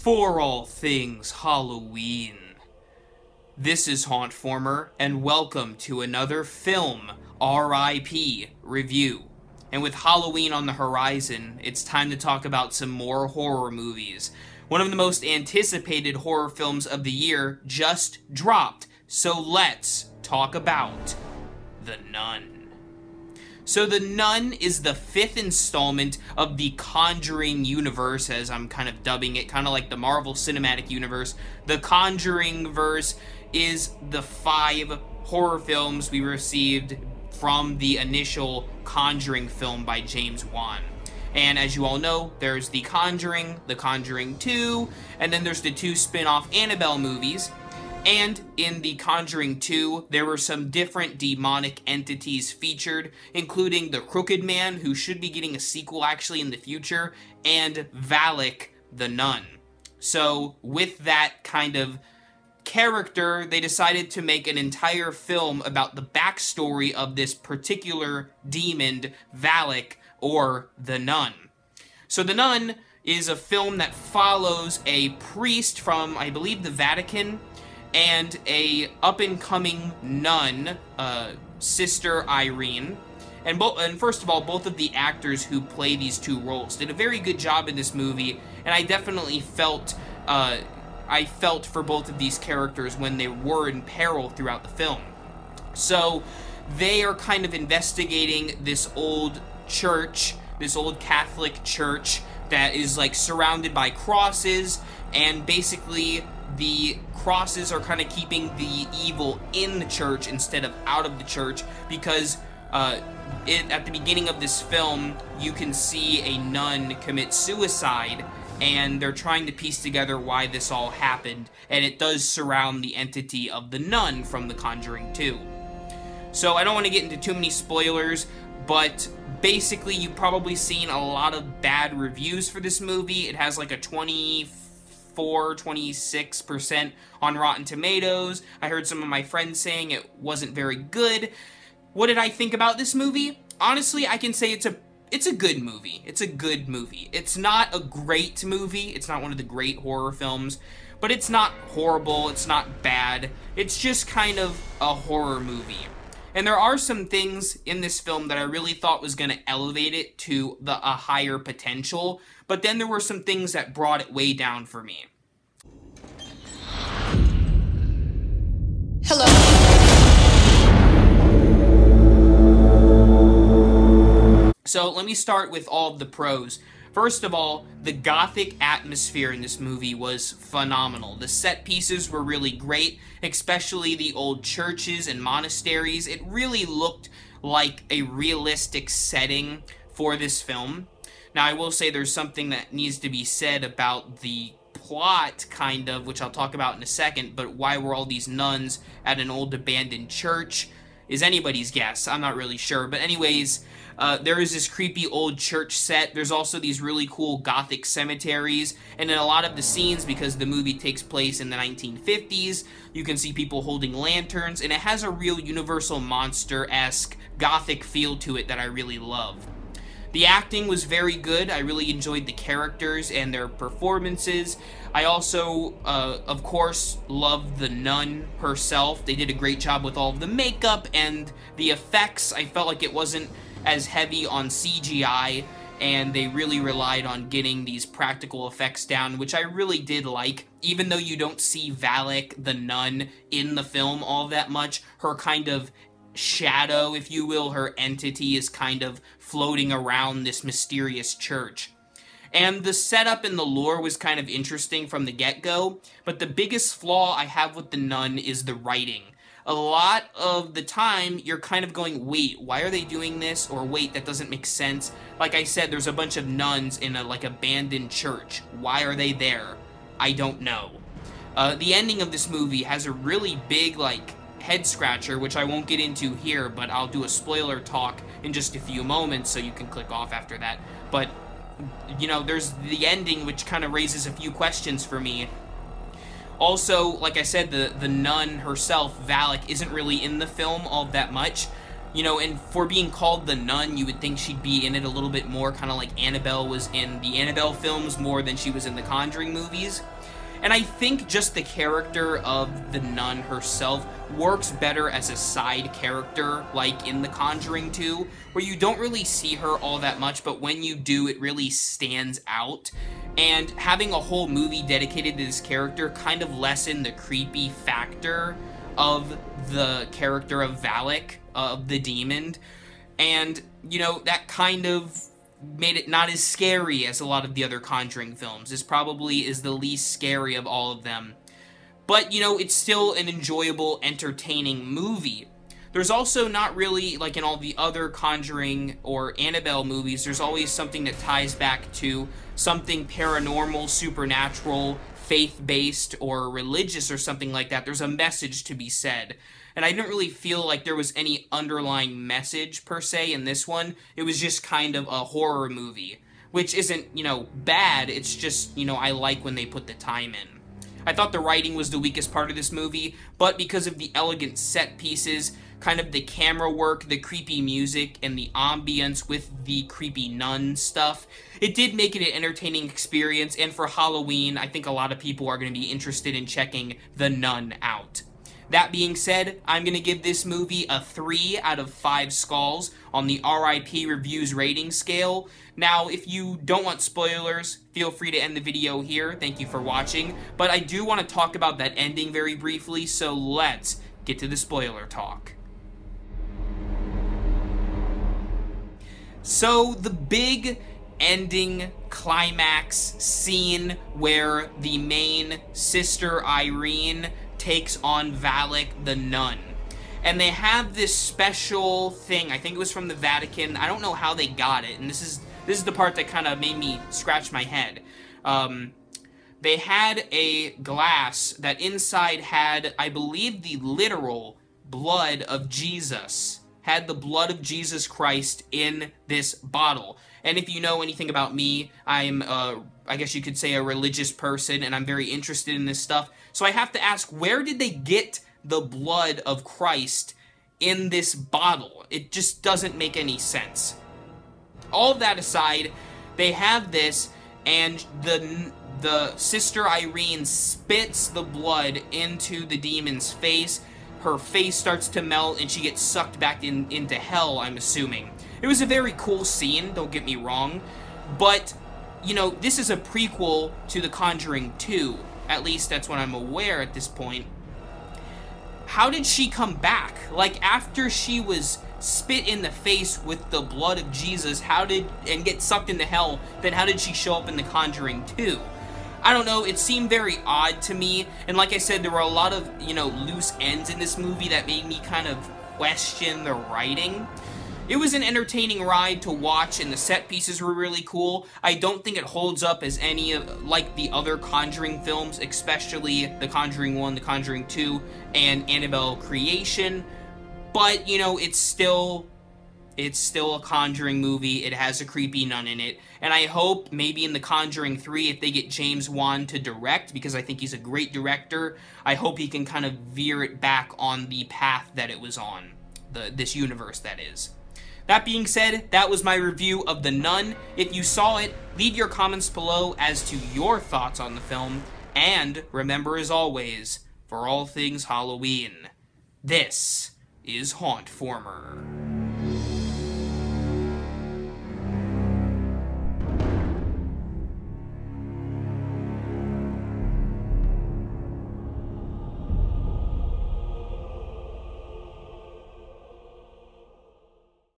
for all things Halloween. This is Hauntformer, and welcome to another film R.I.P. review. And with Halloween on the horizon, it's time to talk about some more horror movies. One of the most anticipated horror films of the year just dropped, so let's talk about The Nun. So The Nun is the fifth installment of the Conjuring universe, as I'm kind of dubbing it, kind of like the Marvel Cinematic Universe. The Conjuring verse is the 5 horror films we received from the initial Conjuring film by James Wan. And as you all know, there's The Conjuring 2, and then there's the 2 spin-off Annabelle movies. And in The Conjuring 2, there were some different demonic entities featured, including the Crooked Man, who should be getting a sequel actually in the future, and Valak the Nun. So with that kind of character, they decided to make an entire film about the backstory of this particular demon, Valak, or the Nun. So The Nun is a film that follows a priest from, I believe, the Vatican, and a up-and-coming nun, Sister Irene. And first of all, both of the actors who play these 2 roles did a very good job in this movie, and I definitely felt for both of these characters when they were in peril throughout the film. So they are kind of investigating this old church, this old Catholic church that is like surrounded by crosses, and basically the crosses are kind of keeping the evil in the church instead of out of the church, because at the beginning of this film, you can see a nun commit suicide, and they're trying to piece together why this all happened, and it does surround the entity of the nun from The Conjuring 2. So I don't want to get into too many spoilers, but basically you've probably seen a lot of bad reviews for this movie. It has like a 26% on Rotten Tomatoes. I heard some of my friends saying it wasn't very good. What did I think about this movie? Honestly, I can say it's a good movie. It's a good movie. It's not a great movie. It's not one of the great horror films, but it's not horrible. It's not bad. It's just kind of a horror movie. And there are some things in this film that I really thought was going to elevate it to a higher potential, but then there were some things that brought it way down for me. Hello. So let me start with all of the pros. First of all, the gothic atmosphere in this movie was phenomenal. The set pieces were really great, especially the old churches and monasteries. It really looked like a realistic setting for this film. Now, I will say there's something that needs to be said about the plot, kind of, which I'll talk about in a second, but why were all these nuns at an old abandoned church is anybody's guess. I'm not really sure, but anyways, there is this creepy old church set. There's also these really cool gothic cemeteries, and in a lot of the scenes, because the movie takes place in the 1950s, you can see people holding lanterns, and it has a real Universal Monster-esque gothic feel to it that I really love. The acting was very good. I really enjoyed the characters and their performances. I also, of course, loved the nun herself. They did a great job with all of the makeup and the effects. I felt like it wasn't as heavy on CGI, and they really relied on getting these practical effects down, which I really did like. Even though you don't see Valak the nun in the film all that much, her kind of shadow, if you will, her entity is kind of floating around this mysterious church. And the setup and the lore was kind of interesting from the get-go, but the biggest flaw I have with The Nun is the writing. A lot of the time, you're kind of going, wait, why are they doing this? Or wait, that doesn't make sense. Like I said, there's a bunch of nuns in a, abandoned church. Why are they there? I don't know. The ending of this movie has a really big, head scratcher, which I won't get into here, but I'll do a spoiler talk in just a few moments, so you can click off after that. But, you know, there's the ending, which kind of raises a few questions for me. Also, like I said, the nun herself, Valak, isn't really in the film all that much. You know, and for being called the Nun, you would think she'd be in it a little bit more, kind of like Annabelle was in the Annabelle films more than she was in the Conjuring movies. And I think just the character of the nun herself works better as a side character, like in The Conjuring 2, where you don't really see her all that much, but when you do, it really stands out. And having a whole movie dedicated to this character kind of lessened the creepy factor of the character of Valak, of the demon. And, you know, that kind of made it not as scary as a lot of the other Conjuring films. This probably is the least scary of all of them. But, you know, it's still an enjoyable, entertaining movie. There's also not really, like in all the other Conjuring or Annabelle movies, there's always something that ties back to something paranormal, supernatural, faith-based, or religious or something like that. There's a message to be said. And I didn't really feel like there was any underlying message, per se, in this one. It was just kind of a horror movie, which isn't, you know, bad. It's just, you know, I like when they put the time in. I thought the writing was the weakest part of this movie, but because of the elegant set pieces, kind of the camera work, the creepy music, and the ambience with the creepy nun stuff, it did make it an entertaining experience, and for Halloween, I think a lot of people are going to be interested in checking The Nun out. That being said, I'm going to give this movie a 3 out of 5 skulls on the R.I.P. Reviews rating scale. Now, if you don't want spoilers, feel free to end the video here. Thank you for watching. But I do want to talk about that ending very briefly, so let's get to the spoiler talk. So, the big ending climax scene where the main sister, Irene, takes on Valak the nun. And they have this special thing, I think it was from the Vatican, I don't know how they got it, and this is the part that kind of made me scratch my head. They had a glass that inside had, I believe, the literal blood of Jesus. Had the blood of Jesus Christ in this bottle. And if you know anything about me, I'm, I guess you could say, a religious person, and I'm very interested in this stuff. So I have to ask, where did they get the blood of Christ in this bottle? It just doesn't make any sense. All of that aside, they have this, and the sister Irene spits the blood into the demon's face. Her face starts to melt, and she gets sucked back into hell, I'm assuming. It was a very cool scene, don't get me wrong, but, you know, this is a prequel to The Conjuring 2. At least that's what I'm aware at this point. How did she come back? Like, after she was spit in the face with the blood of Jesus, and get sucked into hell, then how did she show up in The Conjuring 2? I don't know, it seemed very odd to me, and like I said, there were a lot of, you know, loose ends in this movie that made me kind of question the writing. It was an entertaining ride to watch, and the set pieces were really cool. I don't think it holds up as any of, like, the other Conjuring films, especially The Conjuring 1, The Conjuring 2, and Annabelle Creation, but, you know, it's still a Conjuring movie. It has a creepy nun in it. And I hope maybe in The Conjuring 3, if they get James Wan to direct, because I think he's a great director, I hope he can kind of veer it back on the path that it was on. This universe, that is. That being said, that was my review of The Nun. If you saw it, leave your comments below as to your thoughts on the film. And remember, as always, for all things Halloween, this is Hauntformer.